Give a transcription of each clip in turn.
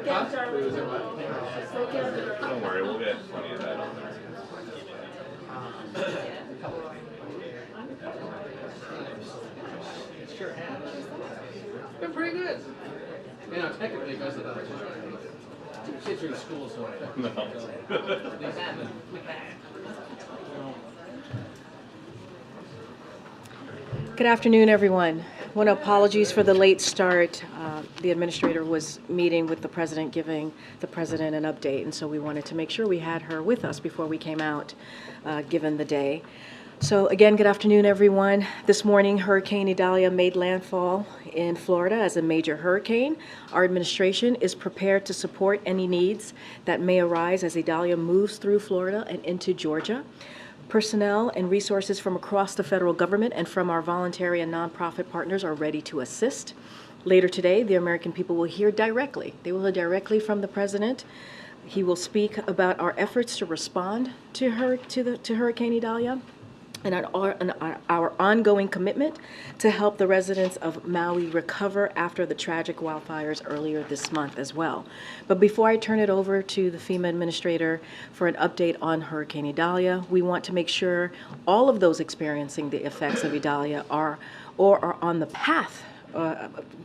Don't worry, we'll get plenty of that on there. Sure has. Been pretty good. You know, technically because of the kids are in school, so No. Good afternoon, everyone. I want to apologize for the late start. The administrator was meeting with the president, giving the president an update, and so we wanted to make sure we had her with us before we came out, given the day. So again, good afternoon, everyone. This morning, Hurricane Idalia made landfall in Florida as a major hurricane. Our administration is prepared to support any needs that may arise as Idalia moves through Florida and into Georgia. Personnel and resources from across the federal government and from our voluntary and nonprofit partners are ready to assist. Later today, the American people will hear directly. They will hear directly from the president. He will speak about our efforts to respond to Hurricane Idalia and our ongoing commitment to help the residents of Maui recover after the tragic wildfires earlier this month as well. But before I turn it over to the FEMA administrator for an update on Hurricane Idalia, we want to make sure all of those experiencing the effects of Idalia are on the path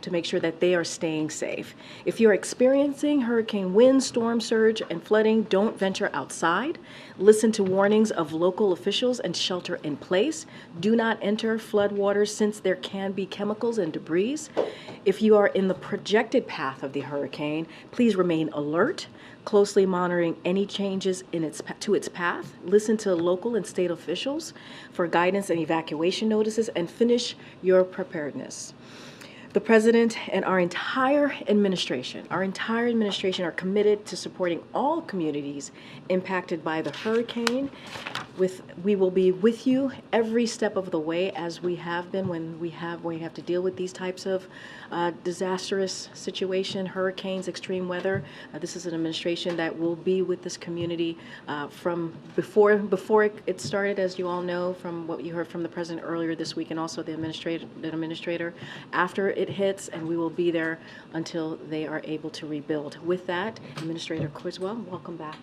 to make sure that they are staying safe. If you're experiencing hurricane wind, storm surge, and flooding, don't venture outside. Listen to warnings of local officials and shelter in place. Do not enter floodwaters since there can be chemicals and debris. If you are in the projected path of the hurricane, please remain alert, closely monitoring any changes to its path. Listen to local and state officials for guidance and evacuation notices, and finish your preparedness. The president and our entire administration are committed to supporting all communities impacted by the hurricane. We will be with you every step of the way, as we have been when we have to deal with these types of disastrous situation, hurricanes, extreme weather. This is an administration that will be with this community from before it started, as you all know, from what you heard from the president earlier this week, and also the administrator after it hits, and we will be there until they are able to rebuild. With that, Administrator Criswell, welcome back.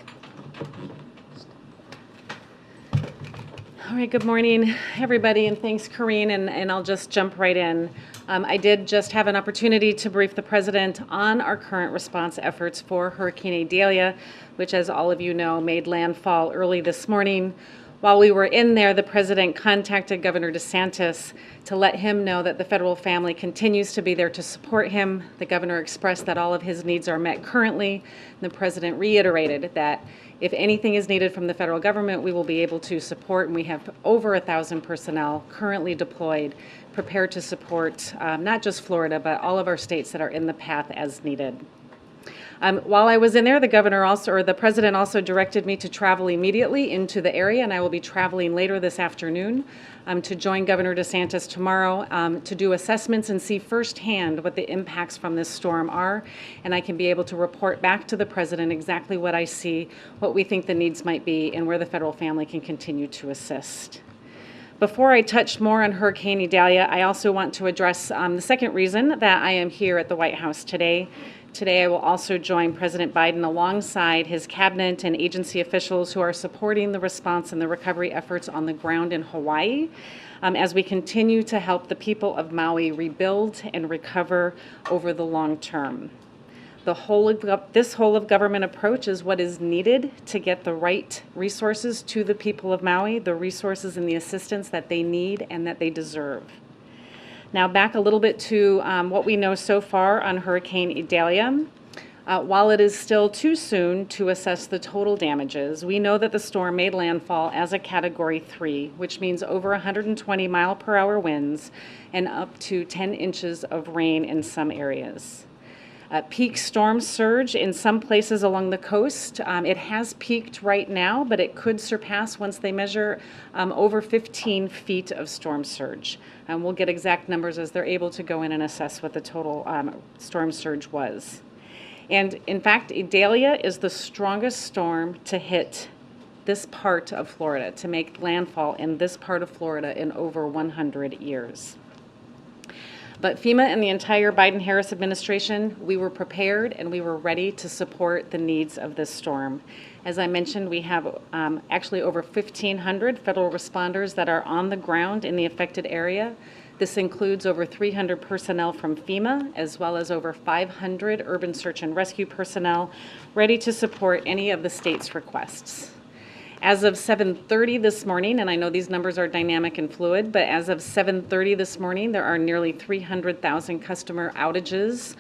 All right, good morning, everybody, and thanks, Karine, and I'll just jump right in. I did just have an opportunity to brief the president on our current response efforts for Hurricane Idalia, which, as all of you know, made landfall early this morning. While we were in there, the president contacted Governor DeSantis to let him know that the federal family continues to be there to support him. The governor expressed that all of his needs are met currently. And the president reiterated that if anything is needed from the federal government, we will be able to support, and we have over 1,000 personnel currently deployed, prepared to support not just Florida, but all of our states that are in the path as needed. While I was in there, the president also directed me to travel immediately into the area, and I will be traveling later this afternoon to join Governor DeSantis tomorrow to do assessments and see firsthand what the impacts from this storm are, and I can be able to report back to the president exactly what I see, what we think the needs might be, and where the federal family can continue to assist. Before I touch more on Hurricane Idalia, I also want to address the second reason that I am here at the White House today. Today, I will also join President Biden alongside his cabinet and agency officials who are supporting the response and the recovery efforts on the ground in Hawaii as we continue to help the people of Maui rebuild and recover over the long term. This whole of government approach is what is needed to get the right resources to the people of Maui, the resources and the assistance that they need and that they deserve. Now back a little bit to what we know so far on Hurricane Idalia. While it is still too soon to assess the total damages, we know that the storm made landfall as a Category 3, which means over 120 mile-per-hour winds and up to 10 inches of rain in some areas. Peak storm surge in some places along the coast. It has peaked right now, but it could surpass once they measure over 15 feet of storm surge. We'll get exact numbers as they're able to go in and assess what the total storm surge was. And in fact, Idalia is the strongest storm to hit this part of Florida, to make landfall in this part of Florida in over 100 years. But FEMA and the entire Biden-Harris administration, we were prepared and we were ready to support the needs of this storm. As I mentioned, we have actually over 1,500 federal responders that are on the ground in the affected area. This includes over 300 personnel from FEMA, as well as over 500 urban search and rescue personnel ready to support any of the state's requests. As of 7:30 this morning, and I know these numbers are dynamic and fluid, but as of 7:30 this morning, there are nearly 300,000 customer outages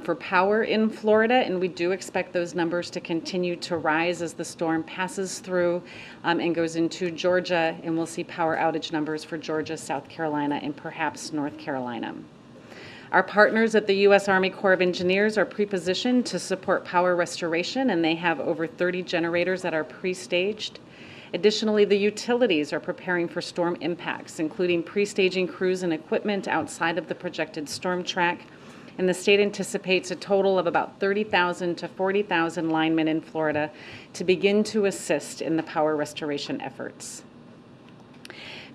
for power in Florida, and we do expect those numbers to continue to rise as the storm passes through and goes into Georgia, and we'll see power outage numbers for Georgia, South Carolina, and perhaps North Carolina. Our partners at the U.S. Army Corps of Engineers are pre-positioned to support power restoration, and they have over 30 generators that are pre-staged. Additionally, the utilities are preparing for storm impacts, including pre-staging crews and equipment outside of the projected storm track, and the state anticipates a total of about 30,000 to 40,000 linemen in Florida to begin to assist in the power restoration efforts.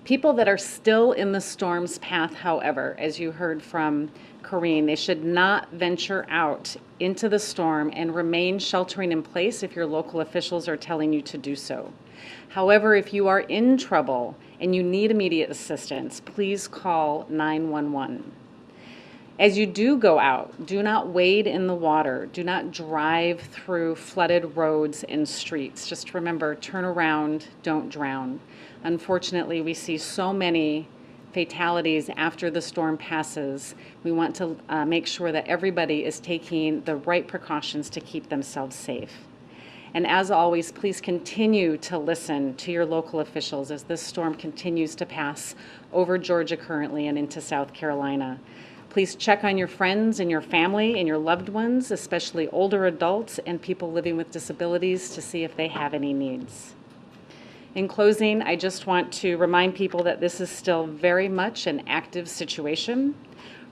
People that are still in the storm's path, however, as you heard from Karine, they should not venture out into the storm and remain sheltering in place if your local officials are telling you to do so. However, if you are in trouble and you need immediate assistance, please call 911. As you do go out, do not wade in the water. Do not drive through flooded roads and streets. Just remember, turn around, don't drown. Unfortunately, we see so many fatalities after the storm passes. We want to make sure that everybody is taking the right precautions to keep themselves safe. And as always, please continue to listen to your local officials as this storm continues to pass over Georgia currently and into South Carolina. Please check on your friends and your family and your loved ones, especially older adults and people living with disabilities, to see if they have any needs. In closing, I just want to remind people that this is still very much an active situation.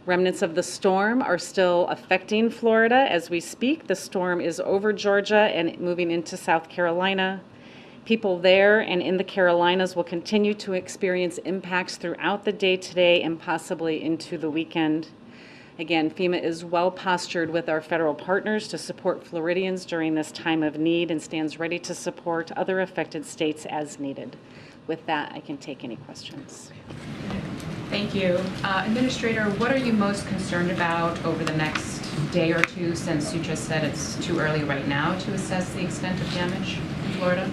Remnants of the storm are still affecting Florida as we speak. The storm is over Georgia and moving into South Carolina. People there and in the Carolinas will continue to experience impacts throughout the day today and possibly into the weekend. Again, FEMA is well postured with our federal partners to support Floridians during this time of need and stands ready to support other affected states as needed. With that, I can take any questions. Thank you. Administrator, what are you most concerned about over the next day or two, since you just said it's too early right now to assess the extent of damage in Florida?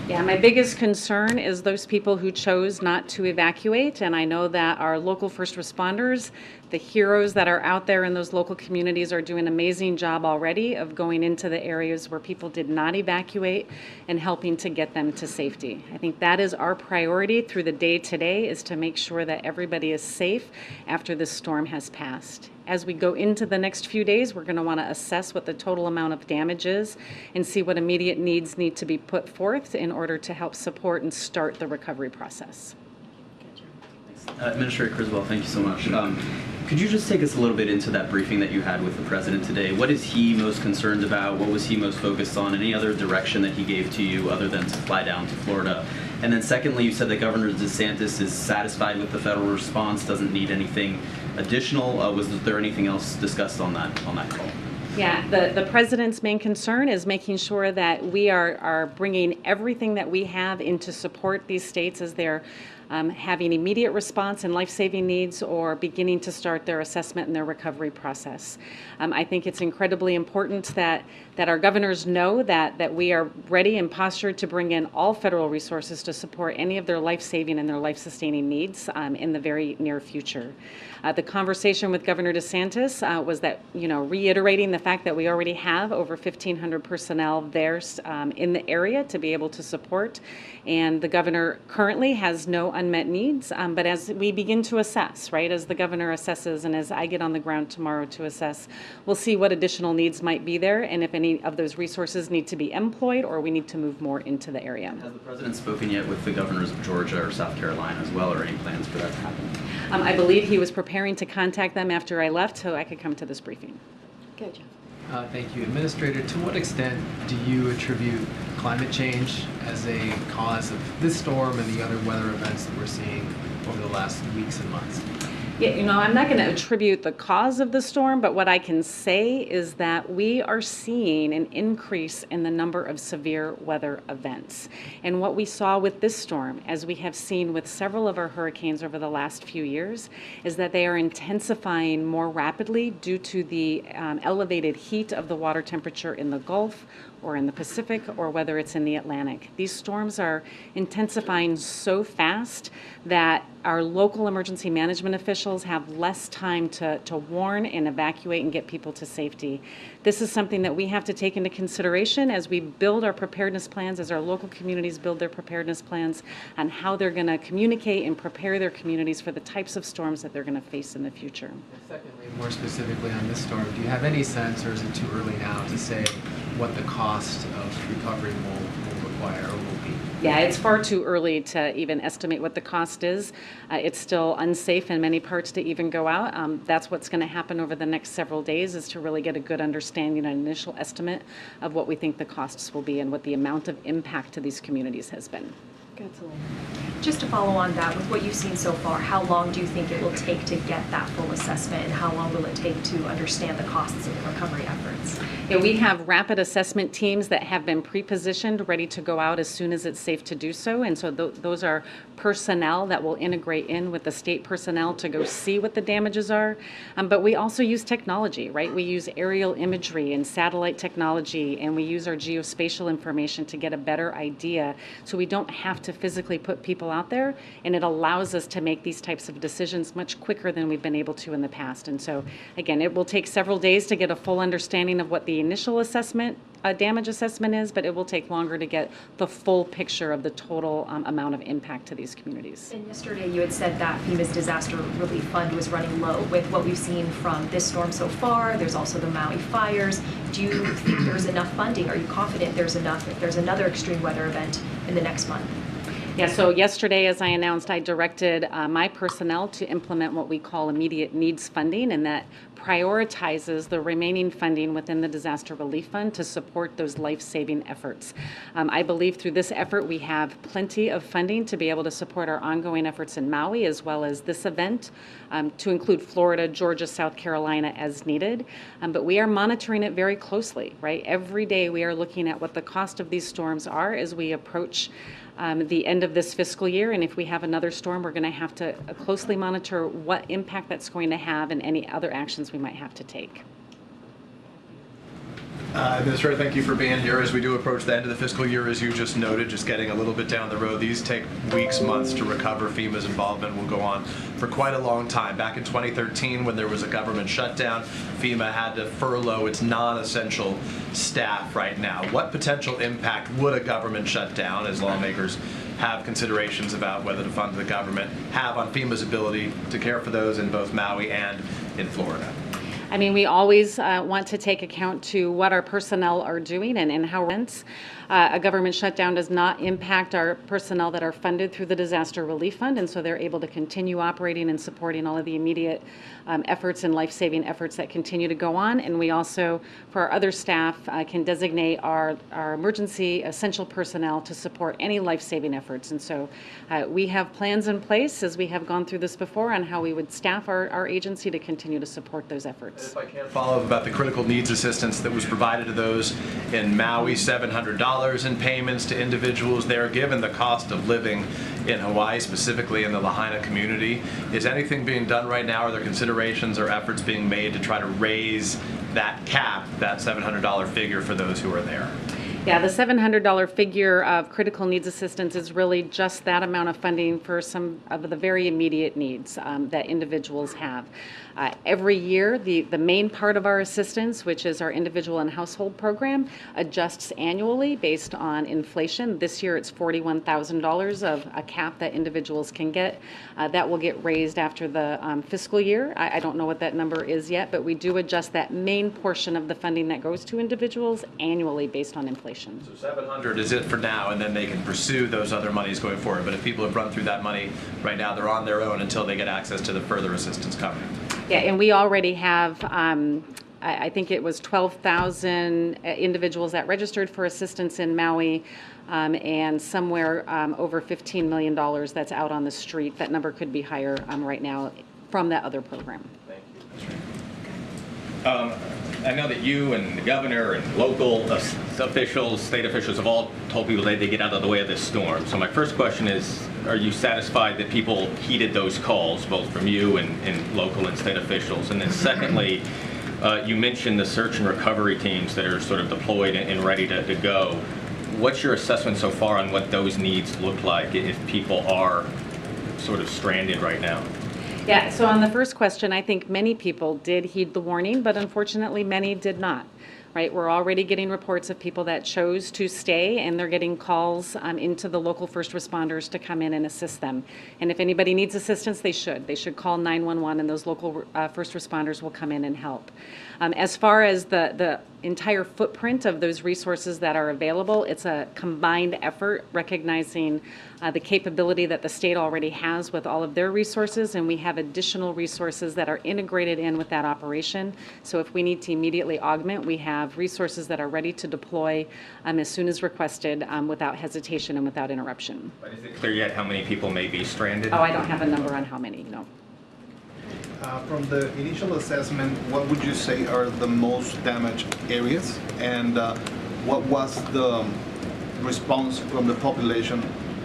Yeah, my biggest concern is those people who chose not to evacuate, and I know that our local first responders, the heroes that are out there in those local communities, are doing an amazing job already of going into the areas where people did not evacuate and helping to get them to safety. I think that is our priority through the day today, is to make sure that everybody is safe after this storm has passed. As we go into the next few days, we're going to want to assess what the total amount of damage is and see what immediate needs need to be put forth in order to help support and start the recovery process. Administrator Criswell, thank you so much. Could you just take us a little bit into that briefing that you had with the president today? What is he most concerned about? What was he most focused on? Any other direction that he gave to you other than to fly down to Florida? And then secondly, you said that Governor DeSantis is satisfied with the federal response, doesn't need anything additional. Was there anything else discussed on that call? Yeah, the president's main concern is making sure that we are bringing everything that we have in to support these states as they're having immediate response and life-saving needs or beginning to start their assessment and their recovery process. I think it's incredibly important that our governors know that we are ready and postured to bring in all federal resources to support any of their life-saving and their life-sustaining needs in the very near future. The conversation with Governor DeSantis was that, reiterating the fact that we already have over 1,500 personnel there in the area to be able to support, and the governor currently has no unmet needs, but as we begin to assess, right, as the governor assesses and as I get on the ground tomorrow to assess, we'll see what additional needs might be there and if any of those resources need to be employed or we need to move more into the area. Has the president spoken yet with the governors of Georgia or South Carolina as well, or any plans for that to happen? I believe he was preparing to contact them after I left so I could come to this briefing. Good job. Thank you. Administrator, to what extent do you attribute climate change as a cause of this storm and the other weather events that we're seeing over the last weeks and months? Yeah, I'm not going to attribute the cause of the storm, but what I can say is that we are seeing an increase in the number of severe weather events. And what we saw with this storm, as we have seen with several of our hurricanes over the last few years, is that they are intensifying more rapidly due to the elevated heat of the water temperature in the Gulf or in the Pacific, or whether it's in the Atlantic. These storms are intensifying so fast that our local emergency management officials have less time to warn and evacuate and get people to safety. This is something that we have to take into consideration as we build our preparedness plans, as our local communities build their preparedness plans on how they're going to communicate and prepare their communities for the types of storms that they're going to face in the future. And secondly, more specifically on this storm, do you have any sense, or is it too early now to say what the cost of recovery will require or will be? Yeah, it's far too early to even estimate what the cost is. It's still unsafe in many parts to even go out. That's what's going to happen over the next several days, is to really get a good understanding, an initial estimate of what we think the costs will be and what the amount of impact to these communities has been. Just to follow on that, with what you've seen so far, how long do you think it will take to get that full assessment, and how long will it take to understand the costs of the recovery efforts? Yeah, we have rapid assessment teams that have been pre-positioned, ready to go out as soon as it's safe to do so. And so those are personnel that will integrate in with the state personnel to go see what the damages are. But we also use technology, right? We use aerial imagery and satellite technology, and we use our geospatial information to get a better idea, so we don't have to physically put people out there, and it allows us to make these types of decisions much quicker than we've been able to in the past. And so, again, it will take several days to get a full understanding of what the initial assessment, damage assessment is, but it will take longer to get the full picture of the total amount of impact to these communities. And yesterday you had said that FEMA's disaster relief fund was running low. With what we've seen from this storm so far, there's also the Maui fires. Do you think there's enough funding? Are you confident there's enough if there's another extreme weather event in the next month? Yeah, so yesterday, as I announced, I directed my personnel to implement what we call immediate needs funding, and that prioritizes the remaining funding within the disaster relief fund to support those life-saving efforts. I believe through this effort we have plenty of funding to be able to support our ongoing efforts in Maui, as well as this event, to include Florida, Georgia, South Carolina as needed. But we are monitoring it very closely, right? Every day we are looking at what the cost of these storms are as we approach the end of this fiscal year, and if we have another storm, we're going to have to closely monitor what impact that's going to have and any other actions we might have to take. Administrator, thank you for being here. As we do approach the end of the fiscal year, as you just noted, just getting a little bit down the road, these take weeks, months to recover. FEMA's involvement will go on for quite a long time. Back in 2013, when there was a government shutdown, FEMA had to furlough its non-essential staff right now. What potential impact would a government shutdown, as lawmakers have considerations about whether to fund the government, have on FEMA's ability to care for those in both Maui and in Florida? I mean, we always want to take account to what our personnel are doing and how rents. A government shutdown does not impact our personnel that are funded through the Disaster Relief Fund, and so they're able to continue operating and supporting all of the immediate efforts and life-saving efforts that continue to go on. And we also, for our other staff, can designate our emergency essential personnel to support any life-saving efforts. And so we have plans in place, as we have gone through this before, on how we would staff our agency to continue to support those efforts. If I can follow up about the critical needs assistance that was provided to those in Maui, $700 in payments to individuals there, given the cost of living in Hawaii, specifically in the Lahaina community. Is anything being done right now? Are there considerations or efforts being made to try to raise that cap, that $700 figure for those who are there? Yeah, the $700 figure of critical needs assistance is really just that amount of funding for some of the very immediate needs that individuals have. Every year, the main part of our assistance, which is our individual and household program, adjusts annually based on inflation. This year, it's $41,000 of a cap that individuals can get. That will get raised after the fiscal year. I don't know what that number is yet, but we do adjust that main portion of the funding that goes to individuals annually based on inflation. So 700 is it for now, and then they can pursue those other monies going forward. But if people have run through that money right now, they're on their own until they get access to the further assistance coming. Yeah, and we already have, I think it was 12,000 individuals that registered for assistance in Maui, and somewhere over $15 million that's out on the street. That number could be higher right now from that other program. Thank you. I know that you and the governor and local officials, state officials have all told people that they get out of the way of this storm. So my first question is, are you satisfied that people heeded those calls, both from you and local and state officials? And then secondly, you mentioned the search and recovery teams that are sort of deployed and ready to go. What's your assessment so far on what those needs look like if people are sort of stranded right now? Yeah, so on the first question, I think many people did heed the warning, but unfortunately many did not. Right, we're already getting reports of people that chose to stay, and they're getting calls into the local first responders to come in and assist them. And if anybody needs assistance, they should. They should call 911, and those local first responders will come in and help. As far as the entire footprint of those resources that are available, it's a combined effort, recognizing the capability that the state already has with all of their resources, and we have additional resources that are integrated in with that operation. So if we need to immediately augment, we have resources that are ready to deploy as soon as requested without hesitation and without interruption. But is it clear yet how many people may be stranded? Oh, I don't have a number on how many, no. From the initial assessment, what would you say are the most damaged areas? And what was the response from the population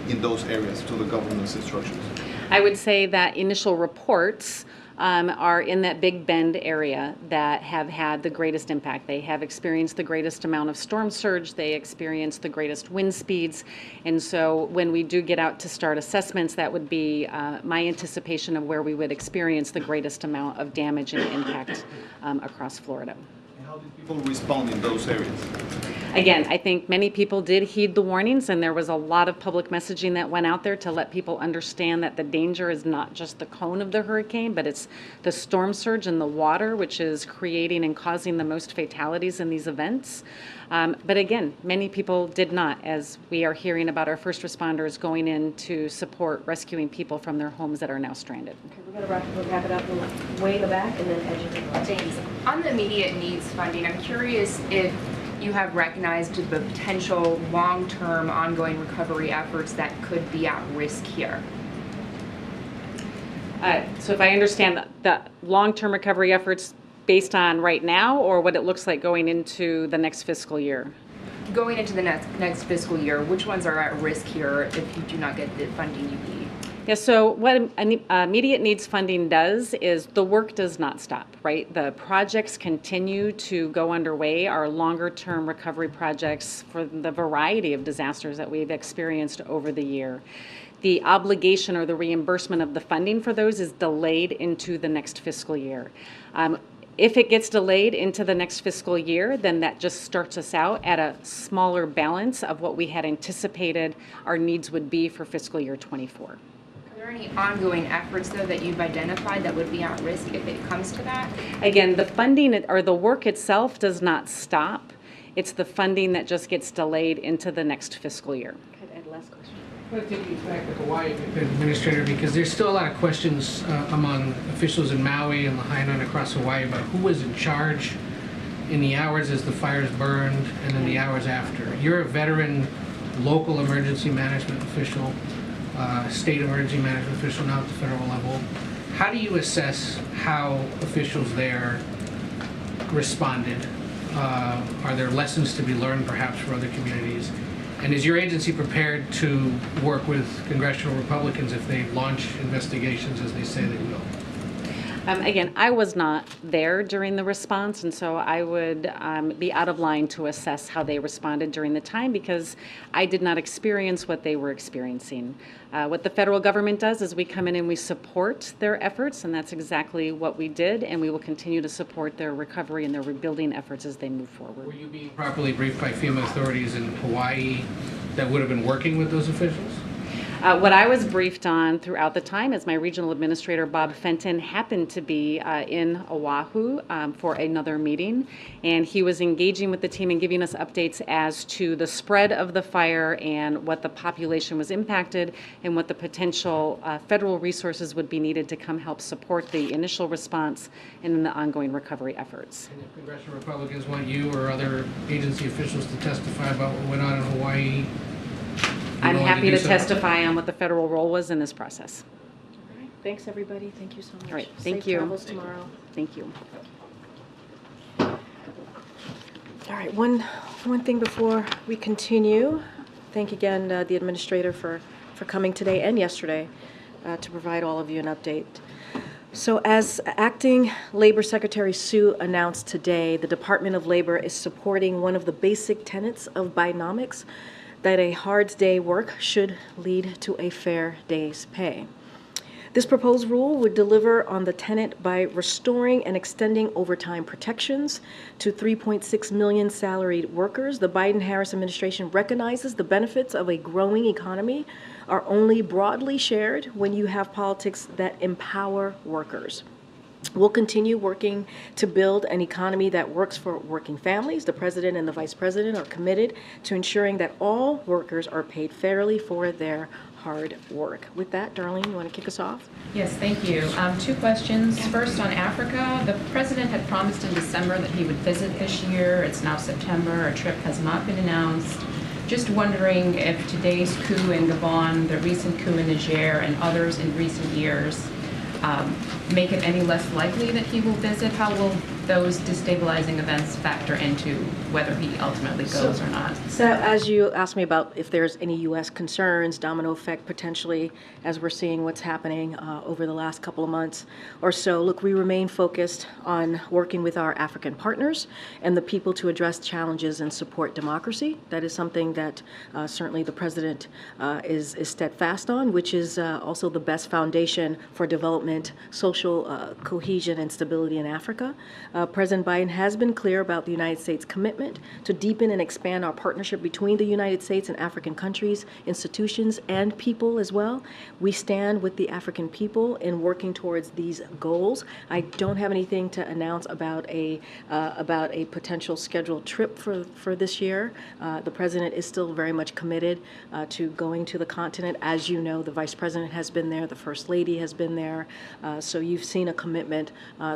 in those areas to the government's instructions? I would say that initial reports are in that Big Bend area that have had the greatest impact. They have experienced the greatest amount of storm surge. They experienced the greatest wind speeds. And so when we do get out to start assessments, that would be my anticipation of where we would experience the greatest amount of damage and impact across Florida. And how did people respond in those areas? Again, I think many people did heed the warnings, and there was a lot of public messaging that went out there to let people understand that the danger is not just the cone of the hurricane, but it's the storm surge and the water, which is creating and causing the most fatalities in these events. But again, many people did not, as we are hearing about our first responders going in to support rescuing people from their homes that are now stranded. Okay, we're going to wrap it up way in the back and then edge it up. Thanks. On the immediate needs funding, I'm curious if you have recognized the potential long-term ongoing recovery efforts that could be at risk here. So if I understand the long-term recovery efforts based on right now, or what it looks like going into the next fiscal year? Going into the next fiscal year, which ones are at risk here if you do not get the funding you need? Yeah, so what immediate needs funding does is the work does not stop, right? The projects continue to go underway. Our longer term recovery projects for the variety of disasters that we've experienced over the year. The obligation or the reimbursement of the funding for those is delayed into the next fiscal year. If it gets delayed into the next fiscal year, then that just starts us out at a smaller balance of what we had anticipated our needs would be for fiscal year 24. Are there any ongoing efforts, though, that you've identified that would be at risk if it comes to that? Again, the funding or the work itself does not stop. It's the funding that just gets delayed into the next fiscal year. Last question. I want to take you back to Hawaii, Administrator, because there's still a lot of questions among officials in Maui and Lahaina and across Hawaii about who was in charge in the hours as the fires burned and then the hours after. You're a veteran local emergency management official, state emergency management official now at the federal level. How do you assess how officials there responded? Are there lessons to be learned perhaps for other communities? And is your agency prepared to work with congressional Republicans if they launch investigations as they say they will? Again, I was not there during the response, and so I would be out of line to assess how they responded during the time because I did not experience what they were experiencing. What the federal government does is we come in and we support their efforts, and that's exactly what we did, and we will continue to support their recovery and their rebuilding efforts as they move forward. Were you being properly briefed by FEMA authorities in Hawaii that would have been working with those officials? What I was briefed on throughout the time is my regional administrator, Bob Fenton, happened to be in Oahu for another meeting, and he was engaging with the team and giving us updates as to the spread of the fire and what the population was impacted and what the potential federal resources would be needed to come help support the initial response and then the ongoing recovery efforts. And if congressional Republicans want you or other agency officials to testify about what went on in Hawaii, I'm happy to testify on what the federal role was in this process. Thanks, everybody. Thank you so much. All right, thank Safe you. travels tomorrow. Thank you. All right, one thing before we continue. Thank again the administrator for coming today and yesterday to provide all of you an update. So as Acting Labor Secretary Sue announced today, the Department of Labor is supporting one of the basic tenets of Bidenomics, that a hard day work should lead to a fair day's pay. This proposed rule would deliver on the tenet by restoring and extending overtime protections to 3.6 million salaried workers. The Biden-Harris administration recognizes the benefits of a growing economy are only broadly shared when you have politics that empower workers. We'll continue working to build an economy that works for working families. The president and the vice president are committed to ensuring that all workers are paid fairly for their hard work. With that, Darlene, you want to kick us off? Yes, thank you. Two questions. First, on Africa, the president had promised in December that he would visit this year. It's now September. A trip has not been announced. Just wondering if today's coup in Gabon, the recent coup in Niger, and others in recent years make it any less likely that he will visit? How will those destabilizing events factor into whether he ultimately goes or not? So as you asked me about if there's any U.S. concerns, domino effect potentially, as we're seeing what's happening over the last couple of months or so, look, we remain focused on working with our African partners and the people to address challenges and support democracy. That is something that certainly the president is steadfast on, which is also the best foundation for development, social cohesion, and stability in Africa. President Biden has been clear about the United States' commitment to deepen and expand our partnership between the United States and African countries, institutions, and people as well. We stand with the African people in working towards these goals. I don't have anything to announce about a potential scheduled trip for this year. The president is still very much committed to going to the continent. As you know, the vice president has been there, the first lady has been there. So you've seen a commitment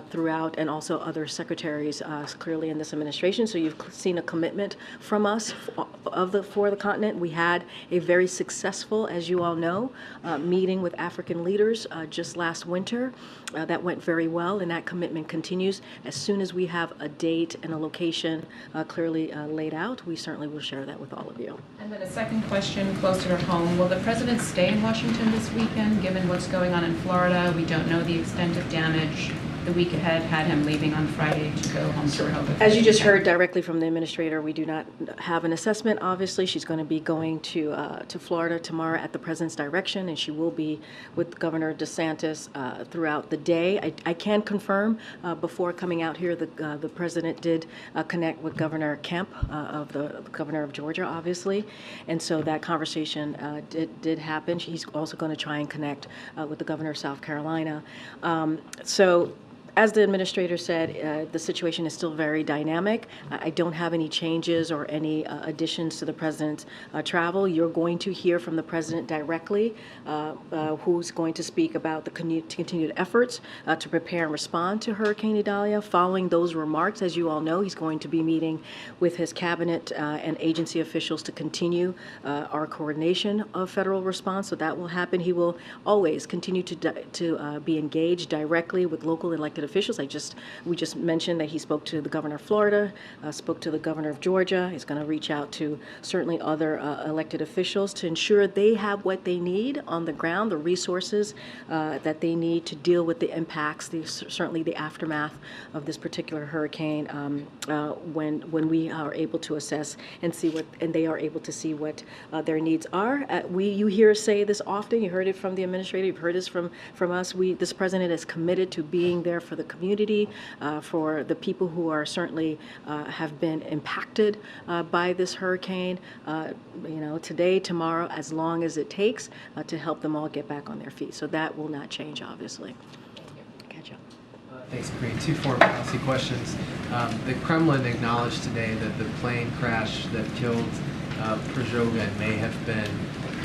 throughout, and also other secretaries clearly in this administration. So you've seen a commitment from us for the continent. We had a very successful, as you all know, meeting with African leaders just last winter. That went very well, and that commitment continues. As soon as we have a date and a location clearly laid out, we certainly will share that with all of you. And then a second question closer to home. Will the president stay in Washington this weekend, given what's going on in Florida? We don't know the extent of damage. The week ahead had him leaving on Friday to go home to Rehoboth. As you just heard directly from the administrator, we do not have an assessment. Obviously, she's going to be going to Florida tomorrow at the president's direction, and she will be with Governor DeSantis throughout the day. I can confirm before coming out here, the president did connect with Governor Kemp, of the governor of Georgia, obviously, and so that conversation did happen. He's also going to try and connect with the governor of South Carolina. As the administrator said, the situation is still very dynamic. I don't have any changes or any additions to the president's travel. You're going to hear from the president directly, who's going to speak about the continued efforts to prepare and respond to Hurricane Idalia. Following those remarks, as you all know, he's going to be meeting with his cabinet and agency officials to continue our coordination of federal response. So that will happen. He will always continue to be engaged directly with local elected officials. We just mentioned that he spoke to the governor of Florida, spoke to the governor of Georgia. He's going to reach out to certainly other elected officials to ensure they have what they need on the ground, the resources that they need to deal with the impacts, certainly the aftermath of this particular hurricane, when we are able to assess and see what, and they are able to see what their needs are. You hear us say this often. You heard it from the administrator. You've heard this from us. This president is committed to being there for the community, for the people who are certainly have been impacted by this hurricane, today, tomorrow, as long as it takes to help them all get back on their feet. So that will not change, obviously. Catch up. Thanks, Karine. Two foreign policy questions. The Kremlin acknowledged today that the plane crash that killed Prigozhin may have been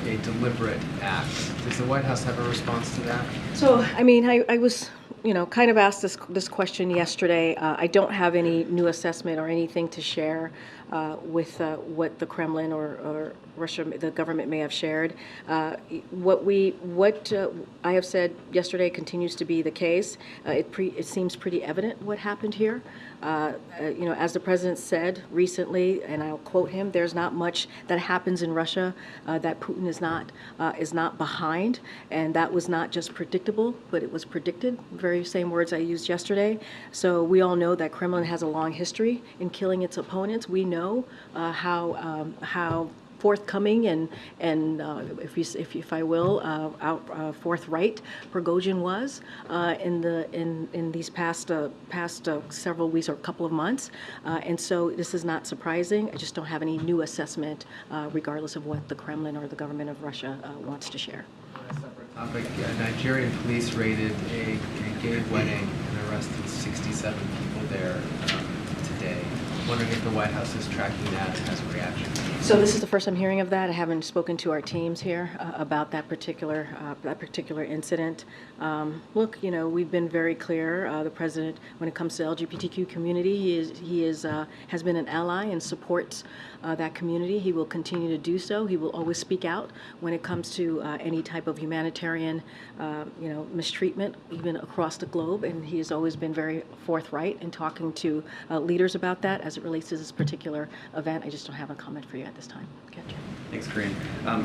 a deliberate act. Does the White House have a response to that? So, I mean, I was kind of asked this question yesterday. I don't have any new assessment or anything to share with what the Kremlin or Russia, the government may have shared. What I have said yesterday continues to be the case. It seems pretty evident what happened here. As the president said recently, and I'll quote him, "There's not much that happens in Russia that Putin is not behind," and that was not just predictable, but it was predicted. Very same words I used yesterday. So we all know that Kremlin has a long history in killing its opponents. We know how forthcoming and if I will, forthright Prigozhin was in these past several weeks or a couple of months, and so this is not surprising. I just don't have any new assessment, regardless of what the Kremlin or the government of Russia wants to share. On a separate topic, Nigerian police raided a gay wedding and arrested 67 people there today. Wondering if the White House is tracking that and has a reaction. So this is the first I'm hearing of that. I haven't spoken to our teams here about that particular incident. Look, we've been very clear. The president, when it comes to LGBTQ community, he has been an ally and supports that community. He will continue to do so. He will always speak out when it comes to any type of humanitarian, mistreatment, even across the globe. And he has always been very forthright in talking to leaders about that. As it relates to this particular event, I just don't have a comment for you at this time. Gotcha. Thanks, Karine.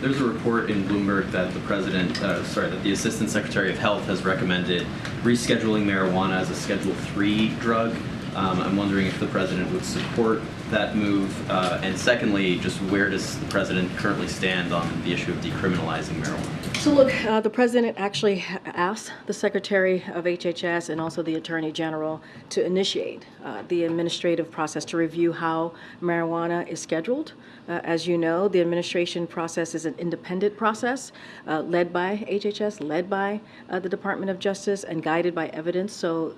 There's a report in Bloomberg that that the Assistant Secretary of Health has recommended rescheduling marijuana as a Schedule III drug. I'm wondering if the president would support that move, and secondly, just where does the president currently stand on the issue of decriminalizing marijuana? So look, the president actually asked the Secretary of HHS and also the Attorney General to initiate the administrative process to review how marijuana is scheduled. As you know, the administration process is an independent process led by HHS, led by the Department of Justice, and guided by evidence. So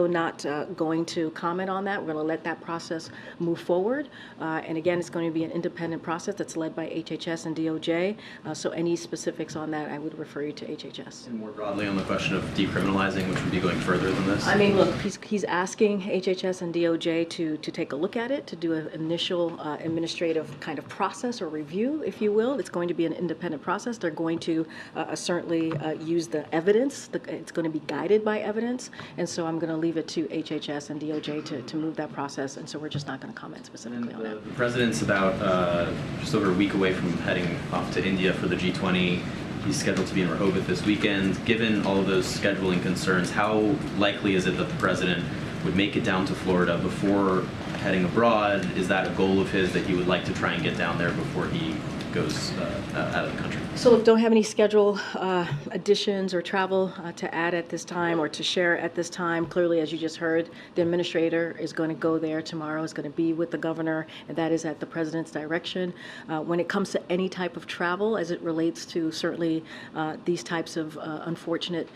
not going to comment on that. We're going to let that process move forward. And again, it's going to be an independent process that's led by HHS and DOJ. So any specifics on that, I would refer you to HHS. And more broadly on the question of decriminalizing, which would be going further than this? I mean, look, he's asking HHS and DOJ to take a look at it, to do an initial administrative kind of process or review, if you will. It's going to be an independent process. They're going to certainly use the evidence. It's going to be guided by evidence. And so I'm going to leave it to HHS and DOJ to move that process. And so we're just not going to comment specifically on that. The president's about just over a week away from heading off to India for the G20. He's scheduled to be in Rehoboth this weekend. Given all of those scheduling concerns, how likely is it that the president would make it down to Florida before heading abroad? Is that a goal of his that he would like to try and get down there before he goes out of the country? So look, don't have any schedule additions or travel to add at this time or to share at this time. Clearly, as you just heard, the administrator is going to go there tomorrow, is going to be with the governor, and that is at the president's direction. When it comes to any type of travel, as it relates to certainly these types of unfortunate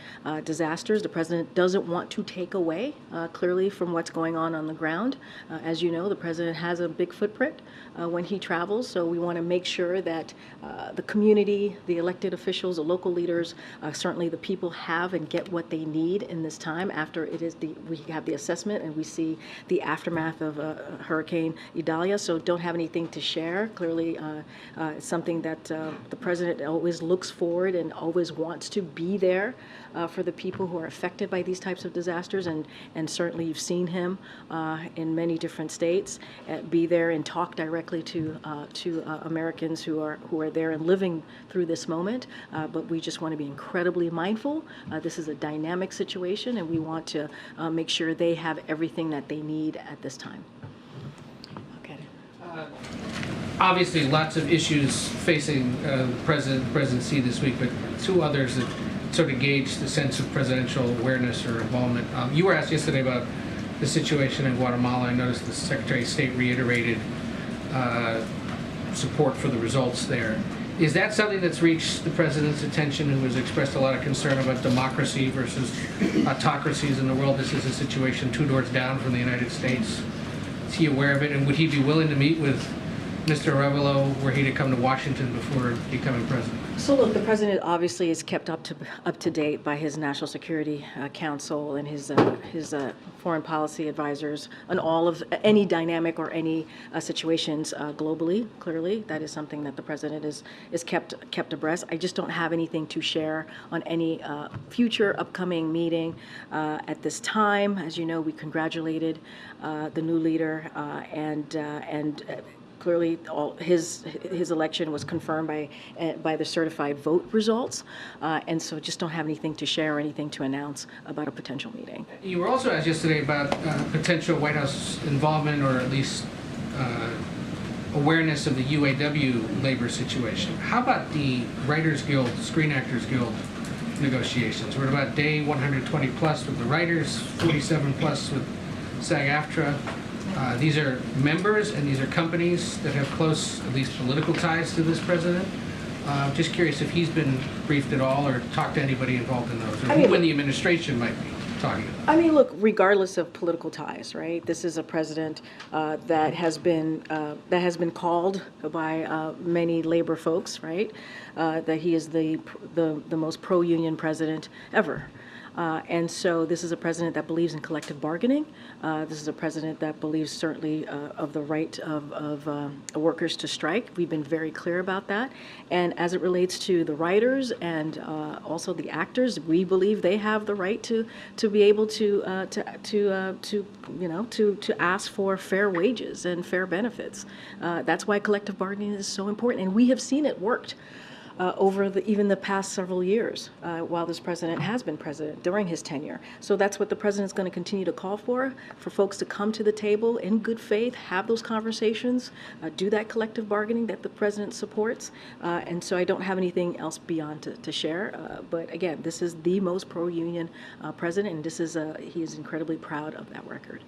disasters, the president doesn't want to take away clearly from what's going on the ground. As you know, the president has a big footprint when he travels, so we want to make sure that the community, the elected officials, the local leaders, certainly the people have and get what they need in this time after we have the assessment and we see the aftermath of Hurricane Idalia. So don't have anything to share. Clearly, it's something that the president always looks forward and always wants to be there for the people who are affected by these types of disasters. And certainly you've seen him in many different states be there and talk directly to Americans who are there and living through this moment, but we just want to be incredibly mindful. This is a dynamic situation, and we want to make sure they have everything that they need at this time. Okay. Obviously, lots of issues facing the presidency this week, but two others that sort of gauge the sense of presidential awareness or involvement. You were asked yesterday about the situation in Guatemala. I noticed the Secretary of State reiterated support for the results there. Is that something that's reached the president's attention, who has expressed a lot of concern about democracy versus autocracies in the world? This is a situation 2 doors down from the United States. Is he aware of it, and would he be willing to meet with Mr. Arevalo, were he to come to Washington before becoming president? So look, the president obviously is kept up to date by his National Security Council and his foreign policy advisors on all of any dynamic or any situations globally. Clearly, that is something that the president is kept abreast. I just don't have anything to share on any future upcoming meeting at this time. As you know, we congratulated the new leader and clearly, his election was confirmed by the certified vote results, and so just don't have anything to share or anything to announce about a potential meeting. You were also asked yesterday about potential White House involvement or at least awareness of the UAW labor situation. How about the Writers Guild, Screen Actors Guild negotiations? We're about day 120 plus with the writers, 47 plus with SAG-AFTRA. These are members and these are companies that have close, at least political ties to this president. Just curious if he's been briefed at all or talked to anybody involved in those, or who in the administration might be talking about. I mean, look, regardless of political ties, right? This is a president that has been called by many labor folks, right? That he is the most pro-union president ever. And so this is a president that believes in collective bargaining. This is a president that believes certainly of the right of workers to strike. We've been very clear about that. And as it relates to the writers and also the actors, we believe they have the right to be able to ask for fair wages and fair benefits. That's why collective bargaining is so important, and we have seen it worked. Over even the past several years while this president has been president during his tenure. So that's what the president's going to continue to call for folks to come to the table in good faith, have those conversations, do that collective bargaining that the president supports. And so I don't have anything else beyond to share. But again, this is the most pro-union president, and he is incredibly proud of that record.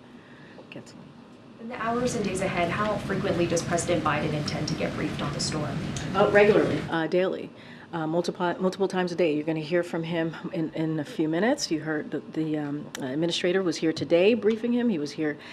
In the hours and days ahead, how frequently does President Biden intend to get briefed on the storm? Regularly, daily. Multiple times a day. You're going to hear from him in a few minutes. You heard the administrator was here today briefing him.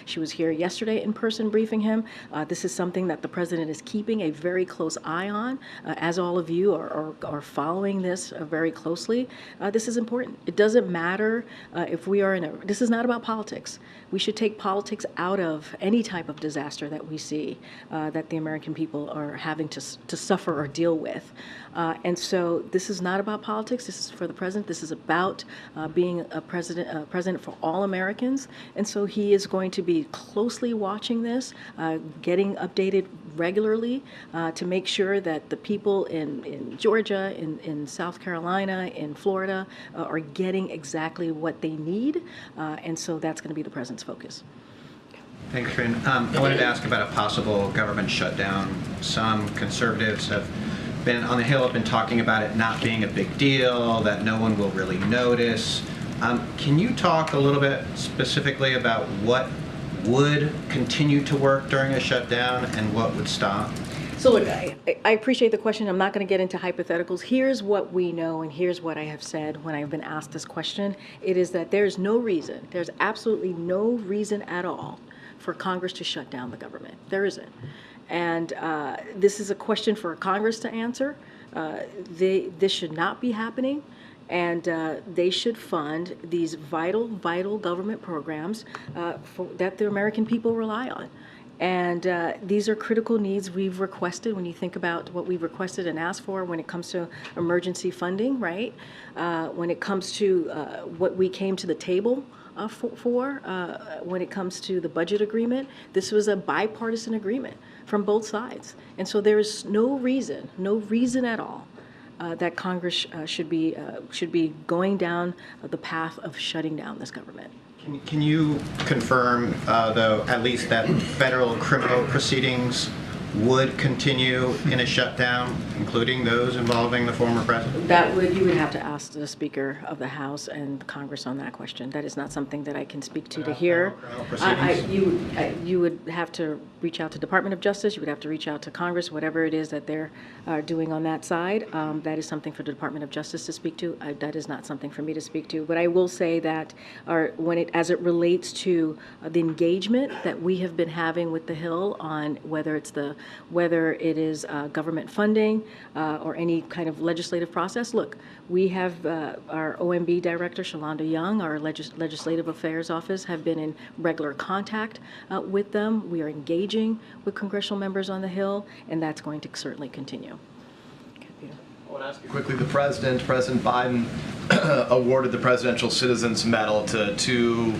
She was here yesterday in person briefing him. This is something that the president is keeping a very close eye on. As all of you are following this very closely, this is important. It doesn't matter if we are this is not about politics. We should take politics out of any type of disaster that we see that the American people are having to suffer or deal with. And so this is not about politics. This is for the president. This is about being a president for all Americans. And so he is going to be closely watching this, getting updated regularly to make sure that the people in Georgia, in South Carolina, in Florida are getting exactly what they need. And so that's going to be the president's focus. Thanks, Karine. I wanted to ask about a possible government shutdown. Some conservatives have been on the Hill, have been talking about it not being a big deal, that no one will really notice. Can you talk a little bit specifically about what would continue to work during a shutdown and what would stop? So look, I appreciate the question. I'm not going to get into hypotheticals. Here's what we know, and here's what I have said when I've been asked this question. It is that there's absolutely no reason at all for Congress to shut down the government. There isn't. And this is a question for Congress to answer. This should not be happening, and they should fund these vital government programs that the American people rely on. And these are critical needs we've requested. When you think about what we've requested and asked for when it comes to emergency funding, right? When it comes to what we came to the table when it comes to the budget agreement, this was a bipartisan agreement from both sides. And so there is no reason at all that Congress should be going down the path of shutting down this government. Can you confirm, though, at least that federal criminal proceedings would continue in a shutdown, including those involving the former president? You would have to ask the Speaker of the House and Congress on that question. That is not something that I can speak to here. You would have to reach out to Department of Justice. You would have to reach out to Congress, whatever it is that they're doing on that side. That is something for the Department of Justice to speak to. That is not something for me to speak to. But I will say that as it relates to the engagement that we have been having with the Hill on whether it's the whether it is government funding or any kind of legislative process. Look, we have our OMB Director, Shalonda Young, our Legislative Affairs Office, have been in regular contact with them. We are engaging with congressional members on the Hill, and that's going to certainly continue. I want to ask you quickly, President Biden awarded the Presidential Citizens Medal to two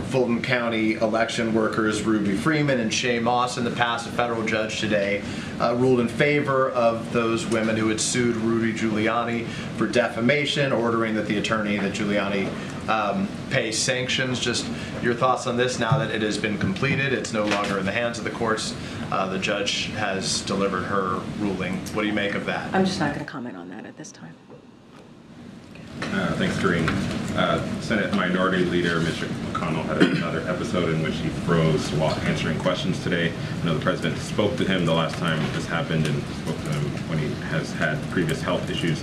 Fulton County election workers, Ruby Freeman and Shay Moss. In the past, a federal judge today ruled in favor of those women who had sued Rudy Giuliani for defamation, ordering that the attorney that Giuliani pay sanctions. Just your thoughts on this now that it has been completed, it's no longer in the hands of the courts. The judge has delivered her ruling. What do you make of that? I'm just not going to comment on that at this time. Thanks, Karine. Senate Minority Leader Mitch McConnell had another episode in which he froze while answering questions today. I know the president spoke to him the last time this happened and spoke to him when he has had previous health issues.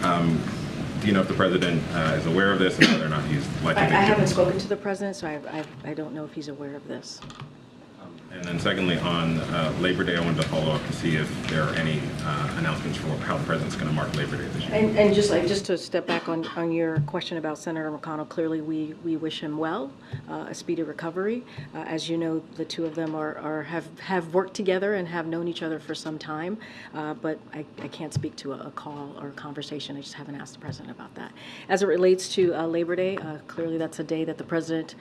Do you know if the president is aware of this and whether or not he's likely to? I haven't spoken to the president, so I don't know if he's aware of this. And then secondly, on Labor Day, I wanted to follow up to see if there are any announcements for how the president's going to mark Labor Day this year. And just to step back on your question about Senator McConnell, clearly we wish him well, a speedy recovery. As you know, the two of them have worked together and have known each other for some time, but I can't speak to a call or a conversation. I just haven't asked the president about that. As it relates to Labor Day, clearly that's a day that the president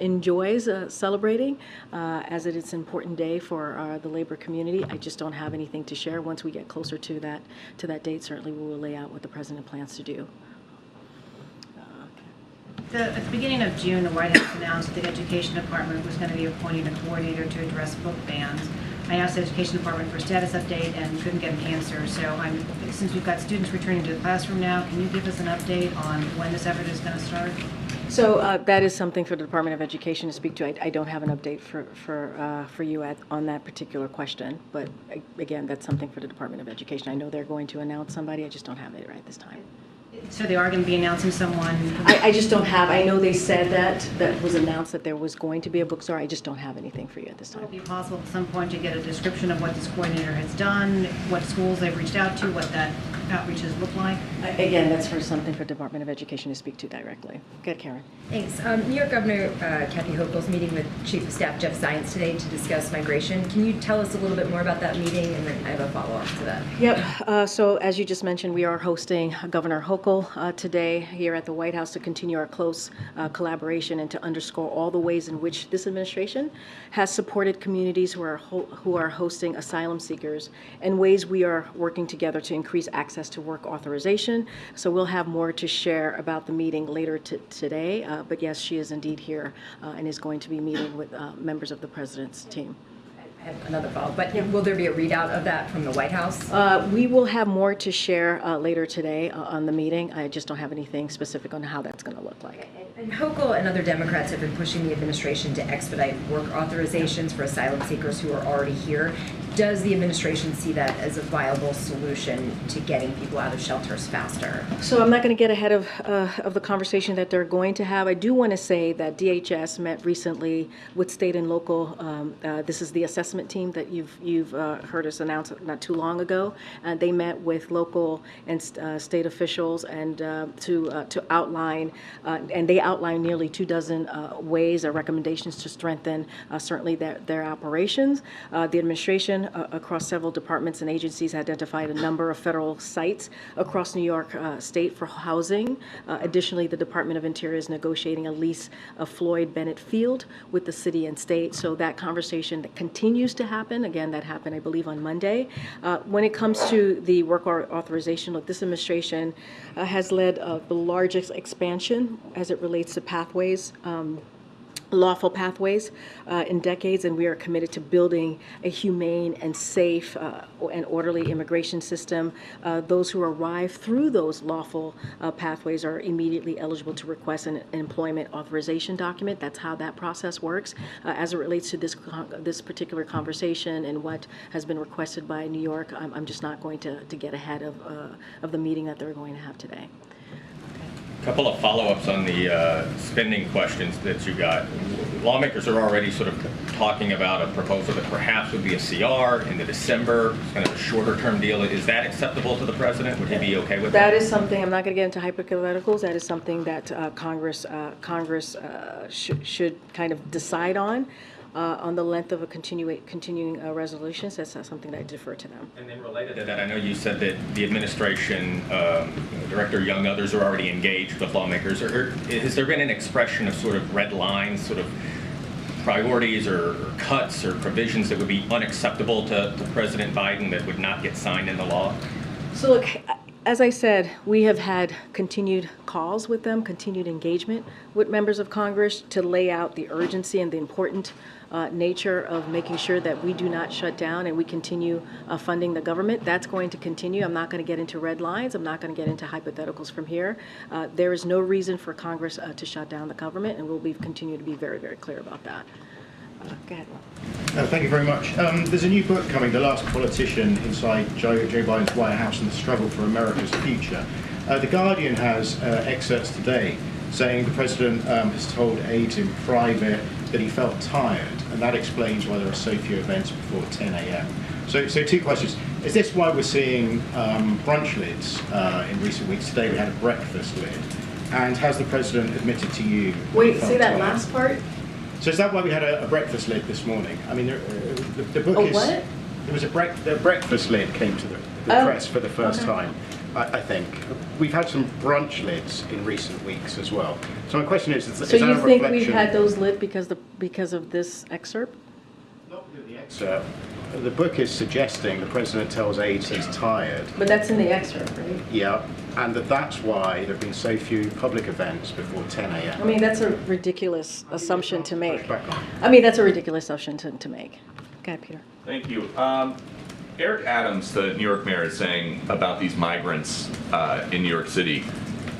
enjoys celebrating, as it is an important day for the labor community. I just don't have anything to share. Once we get closer to that date, certainly we will lay out what the president plans to do. At the beginning of June, the White House announced that the Education Department was going to be appointing a coordinator to address book bans. I asked the Education Department for a status update and couldn't get an answer. So since we've got students returning to the classroom now, can you give us an update on when this effort is going to start? So that is something for the Department of Education to speak to. I don't have an update for you on that particular question, but again, that's something for the Department of Education. I know they're going to announce somebody. I just don't have it right this time. So they are going to be announcing someone? I just don't have. I know they said that was announced that there was going to be a bookstore. I just don't have anything for you at this time. Would it be possible at some point to get a description of what this coordinator has done, what schools they've reached out to, what that outreach has looked like? Again, that's something for Department of Education to speak to directly. Go ahead, Karen. Thanks. New York Governor Kathy Hochul's meeting with Chief of Staff Jeff Zients today to discuss migration. Can you tell us a little bit more about that meeting? And then I have a follow-up to that. Yep. So as you just mentioned, we are hosting Governor Hochul today here at the White House to continue our close collaboration and to underscore all the ways in which this administration has supported communities who are hosting asylum seekers and ways we are working together to increase access to work authorization. So we'll have more to share about the meeting later today. But yes, she is indeed here and is going to be meeting with members of the president's team. I have another follow-up, but will there be a readout of that from the White House? We will have more to share later today on the meeting. I just don't have anything specific on how that's going to look like. And Hochul and other Democrats have been pushing the administration to expedite work authorizations for asylum seekers who are already here. Does the administration see that as a viable solution to getting people out of shelters faster? So I'm not going to get ahead of the conversation that they're going to have. I do want to say that DHS met recently with state and local. This is the assessment team that you've heard us announce not too long ago. They met with local and state officials and to outline, and they outlined nearly 24 ways or recommendations to strengthen certainly their operations. The administration across several departments and agencies identified a number of federal sites across New York State for housing. Additionally, the Department of Interior is negotiating a lease of Floyd Bennett Field with the city and state. So that conversation that continues to happen. Again, that happened, I believe, on Monday. When it comes to the work authorization, look, this administration has led the largest expansion as it relates to pathways. Lawful pathways in decades, and we are committed to building a humane and safe and orderly immigration system. Those who arrive through those lawful pathways are immediately eligible to request an employment authorization document. That's how that process works. As it relates to this particular conversation and what has been requested by New York, I'm just not going to get ahead of the meeting that they're going to have today. A couple of follow-ups on the spending questions that you got. lawmakers are already sort of talking about a proposal that perhaps would be a CR into December, kind of a shorter-term deal. Is that acceptable to the president? Would he be okay with that? That is something, I'm not going to get into hypotheticals, that is something that Congress should kind of decide on the length of a continuing resolutions. That's not something that I defer to them. And then related to that, I know you said that the administration, Director Young, others are already engaged with lawmakers. Has there been an expression of sort of red lines, sort of priorities or cuts or provisions that would be unacceptable to President Biden that would not get signed into law? So look, as I said, we have had continued calls with them, continued engagement with members of Congress to lay out the urgency and the important nature of making sure that we do not shut down and we continue funding the government. That's going to continue. I'm not going to get into red lines. I'm not going to get into hypotheticals from here. There is no reason for Congress to shut down the government, and we'll continue to be very, very clear about that. Go ahead. Thank you very much. There's a new book coming, The Last Politician Inside Joe Biden's White House and the Struggle for America's Future. The Guardian has excerpts today saying the president has told aides in private that he felt tired, and that explains why there are so few events before 10 a.m. So two questions. Is this why we're seeing brunch lids in recent weeks? Today we had a breakfast lid. And has the president admitted to you? Wait, say that last part? So is that why we had a breakfast lid this morning? I mean, the book is... what? There was the breakfast lid came to the press for the first time, I think. We've had some brunch lids in recent weeks as well. So my question is So that a you think reflection? we've had those lit because of this excerpt? Not because of the excerpt. The book is suggesting the president tells aides he's tired. But that's in the excerpt, right? Yeah, and that's why there have been so few public events before 10 a.m. I mean, that's a ridiculous assumption to make. I mean, that's a ridiculous assumption to make. Go ahead, Peter. Thank you. Eric Adams, the New York mayor, is saying about these migrants in New York City,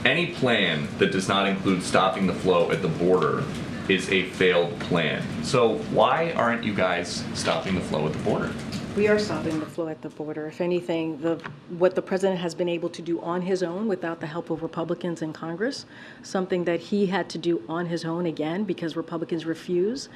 any plan that does not include stopping the flow at the border is a failed plan. So why aren't you guys stopping the flow at the border? We are stopping the flow at the border. If anything, what the president has been able to do on his own without the help of Republicans in Congress, something that he had to do on his own again because Republicans refuse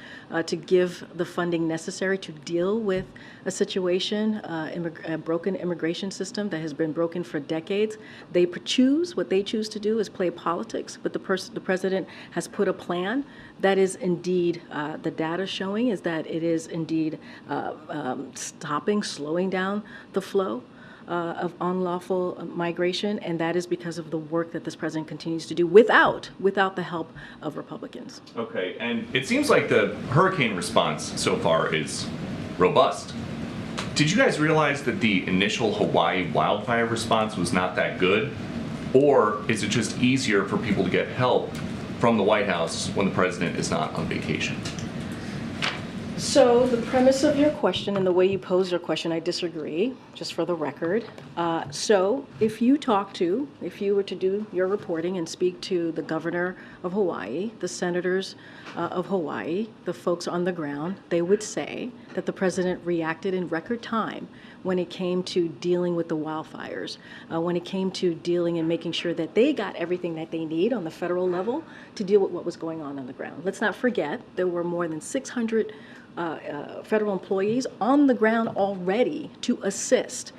to give the funding necessary to deal with a situation, a broken immigration system that has been broken for decades. What they choose to do is play politics, but the president has put a plan that is indeed, the data showing is that it is indeed slowing down the flow of unlawful migration, and that is because of the work that this president continues to do without the help of Republicans. Okay, and it seems like the hurricane response so far is robust. Did you guys realize that the initial Hawaii wildfire response was not that good? Or is it just easier for people to get help from the White House when the president is not on vacation? So the premise of your question and the way you posed your question, I disagree, just for the record. So if you were to do your reporting and speak to the governor of Hawaii, the senators of Hawaii, the folks on the ground, they would say that the president reacted in record time when it came to dealing with the wildfires, when it came to dealing and making sure that they got everything that they need on the federal level to deal with what was going on the ground. Let's not forget there were more than 600 federal employees on the ground already to assist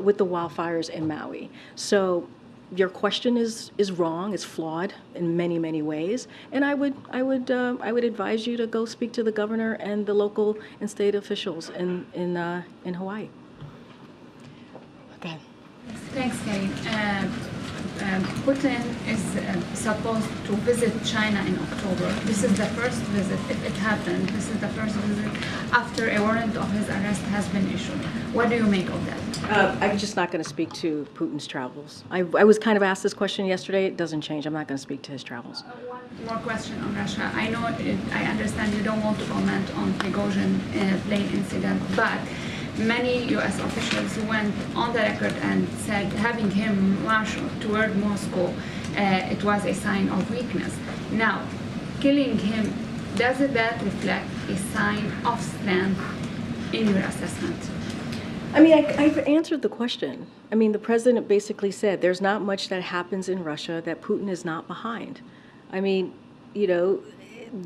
with the wildfires in Maui. So your question is wrong, it's flawed in many, many ways, and I would advise you to go speak to the governor and the local and state officials in Hawaii. Okay. Thanks, Karine. Putin is supposed to visit China in October. This is the first visit, if it happened, this is the first visit after a warrant of his arrest has been issued. What do you make of that? I'm just not going to speak to Putin's travels. I was kind of asked this question yesterday. It doesn't change. I'm not going to speak to his travels. One more question on Russia. I understand you don't want to comment on Prigozhin plane incident, but many U.S. officials went on the record and said having him march toward Moscow, it was a sign of weakness. Now, killing him, does that reflect a sign of strength in your assessment? I mean, I've answered the question. I mean, the president basically said there's not much that happens in Russia that Putin is not behind. I mean,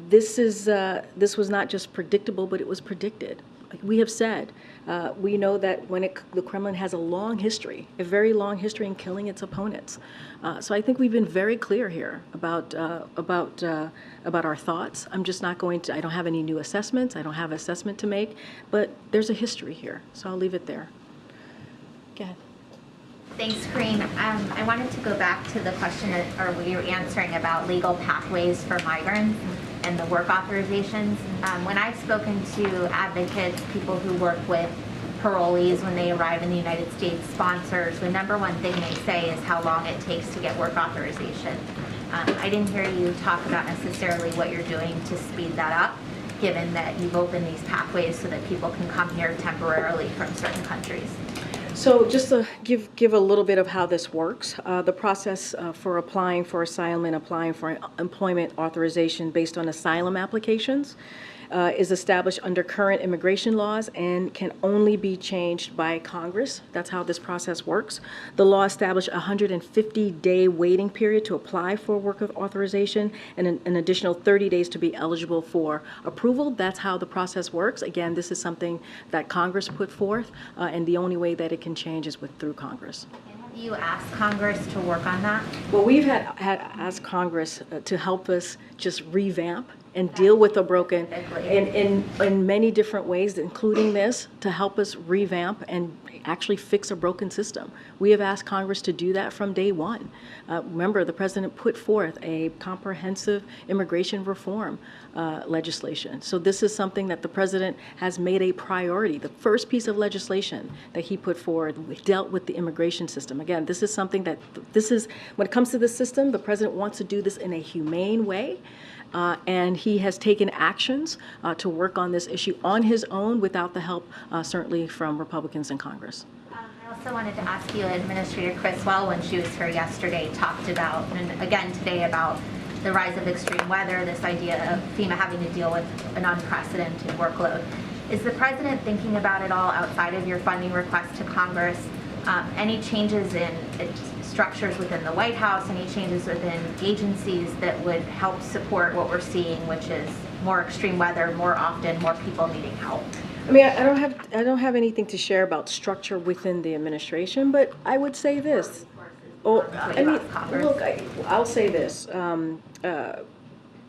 this was not just predictable, but it was predicted. Like we have said, we know that the Kremlin has a long history, a very long history in killing its opponents. So I think we've been very clear here about our thoughts. I'm just not going to. I don't have any new assessments. I don't have assessment to make, but there's a history here. So I'll leave it there. Go ahead. Thanks, Karine. I wanted to go back to the question that we were answering about legal pathways for migrants and the work authorizations. When I've spoken to advocates, people who work with parolees when they arrive in the United States, sponsors, the number one thing they say is how long it takes to get work authorization. I didn't hear you talk about necessarily what you're doing to speed that up, given that you've opened these pathways so that people can come here temporarily from certain countries. So just to give a little bit of how this works, the process for applying for asylum and applying for employment authorization based on asylum applications is established under current immigration laws and can only be changed by Congress. That's how this process works. The law established a 150-day waiting period to apply for work authorization and an additional 30 days to be eligible for approval. That's how the process works. Again, this is something that Congress put forth, and the only way that it can change is through Congress. Have you asked Congress to work on that? Well, we've had asked Congress to help us just revamp and deal with the broken in many different ways, including this, to help us revamp and actually fix a broken system. We have asked Congress to do that from day one. Remember, the president put forth a comprehensive immigration reform legislation. So this is something that the president has made a priority. The first piece of legislation that he put forward dealt with the immigration system. Again, this is something that, when it comes to the system, the president wants to do this in a humane way. And he has taken actions to work on this issue on his own without the help, certainly, from Republicans in Congress. I also wanted to ask you, Administrator Criswell, when she was here yesterday, talked about, and again today, about the rise of extreme weather, this idea of FEMA having to deal with an unprecedented workload. Is the president thinking about it all outside of your funding request to Congress? Any changes in structures within the White House, any changes within agencies that would help support what we're seeing, which is more extreme weather, more often, more people needing help? I mean, I don't have anything to share about structure within the administration, but I would say this. I'll say this.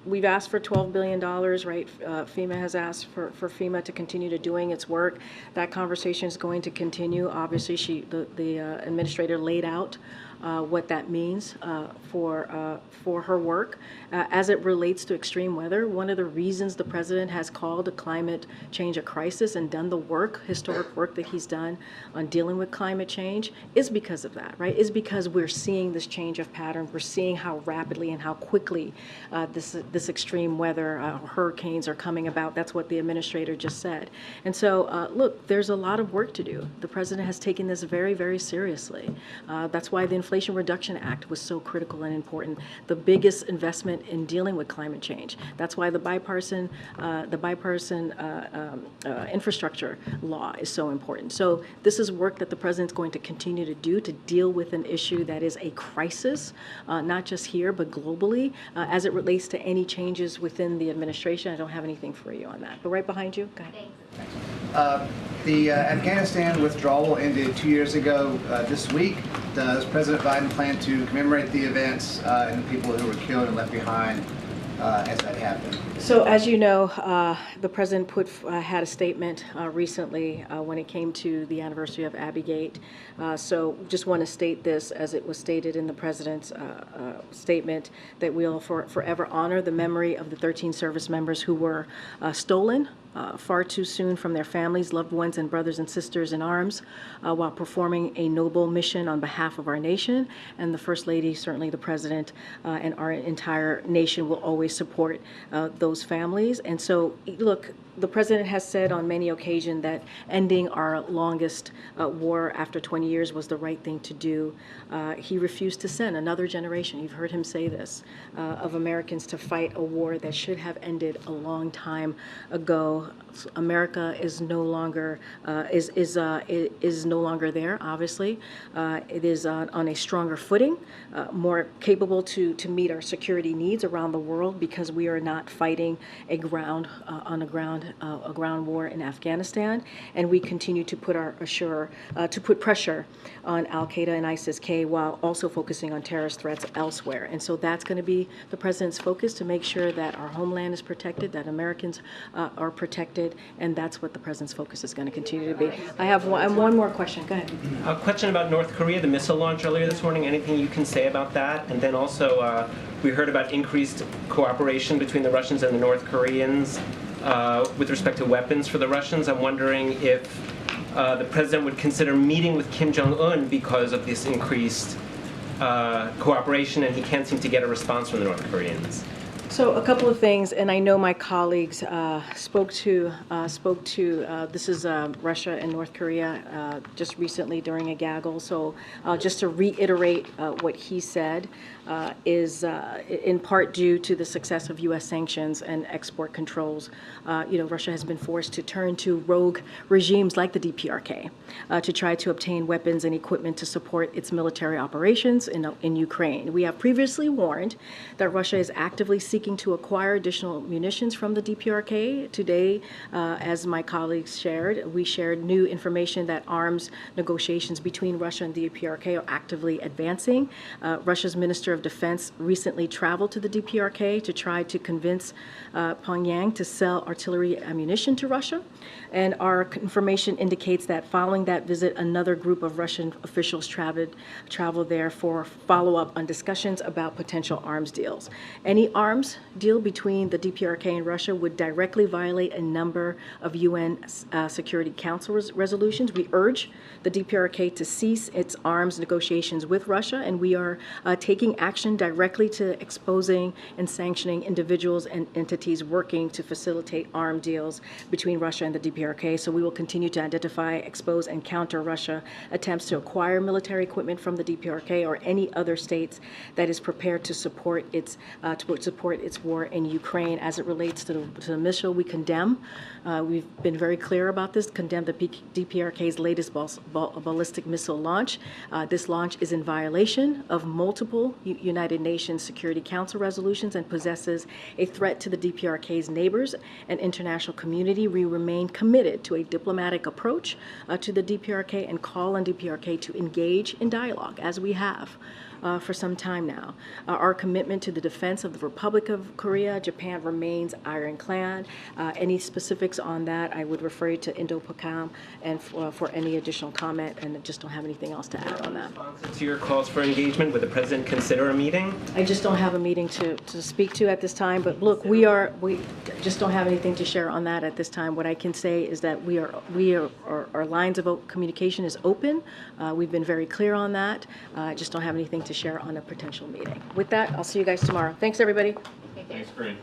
We've asked for $12 billion, right? FEMA has asked for FEMA to continue to doing its work. That conversation is going to continue. Obviously, the administrator laid out what that means for her work. As it relates to extreme weather, one of the reasons the president has called climate change a crisis and done the work, historic work that he's done on dealing with climate change is because of that, right? Is because we're seeing this change of pattern. We're seeing how rapidly and how quickly this extreme weather, hurricanes are coming about. That's what the administrator just said. And so, look, there's a lot of work to do. The president has taken this very, very seriously. That's why the Inflation Reduction Act was so critical and important. The biggest investment in dealing with climate change. That's why the bipartisan infrastructure law is so important. So this is work that the president's going to continue to do to deal with an issue that is a crisis, not just here, but globally. As it relates to any changes within the administration, I don't have anything for you on that. But right behind you, go ahead. The Afghanistan withdrawal ended 2 years ago this week. Does President Biden plan to commemorate the events and the people who were killed and left behind as that happened? So as you know, the president had a statement recently when it came to the anniversary of Abbeygate. So just want to state this as it was stated in the president's statement, that we'll forever honor the memory of the 13 service members who were stolen far too soon from their families, loved ones, and brothers and sisters in arms while performing a noble mission on behalf of our nation. And the First Lady, certainly the President, and our entire nation will always support those families. And so, look, the President has said on many occasions that ending our longest war after 20 years was the right thing to do. He refused to send another generation, you've heard him say this, of Americans to fight a war that should have ended a long time ago. know, America is no longer is no longer there. Obviously, it is on a stronger footing, more capable to meet our security needs around the world because we are not fighting a ground war in Afghanistan, and we continue to put pressure on Al Qaeda and ISIS-K while also focusing on terrorist threats elsewhere. And so that's going to be the president's focus, to make sure that our homeland is protected, that Americans are protected, and that's what the president's focus is going to continue to be. I have one more question. Go ahead. A question about North Korea, the missile launch earlier this morning. Anything you can say about that? And then also, we heard about increased cooperation between the Russians and the North Koreans with respect to weapons for the Russians. I'm wondering if the president would consider meeting with Kim Jong-un because of this increased cooperation, and he can't seem to get a response from the North Koreans. So a couple of things, and I know my colleagues spoke to this is Russia and North Korea just recently during a gaggle. So just to reiterate what he said is in part due to the success of U.S. sanctions and export controls. Russia has been forced to turn to rogue regimes like the DPRK to try to obtain weapons and equipment to support its military operations in Ukraine. We have previously warned that Russia is actively seeking to acquire additional munitions from the DPRK. Today, as my colleagues shared, we shared new information that arms negotiations between Russia and the DPRK are actively advancing. Russia's Minister of Defense recently traveled to the DPRK to try to convince Pyongyang to sell artillery ammunition to Russia. And our information indicates that following that visit, another group of Russian officials traveled there for follow-up on discussions about potential arms deals. Any arms deal between the DPRK and Russia would directly violate a number of UN Security Council resolutions. We urge the DPRK to cease its arms negotiations with Russia, and we are taking action directly to exposing and sanctioning individuals and entities working to facilitate arms deals between Russia and the DPRK. So we will continue to identify, expose, and counter Russia attempts to acquire military equipment from the DPRK or any other states that is prepared to support its war in Ukraine. As it relates to the missile, we condemn. We've been very clear about this. Condemn the DPRK's latest ballistic missile launch. This launch is in violation of multiple United Nations Security Council resolutions and possesses a threat to the DPRK's neighbors and international community. We remain committed to a diplomatic approach to the DPRK and call on DPRK to engage in dialogue, as we have for some time now. Our commitment to the defense of the Republic of Korea, Japan remains ironclad. Any specifics on that, I would refer you to Indo-PACOM and for any additional comment, and I just don't have anything else to add on that. To your calls for engagement, would the president consider a meeting? I just don't have a meeting to speak to at this time, but look, we just don't have anything to share on that at this time. What I can say is that our lines of communication is open. We've been very clear on that. I just don't have anything to share on a potential meeting. With that, I'll see you guys tomorrow. Thanks, everybody. Thanks, Karine.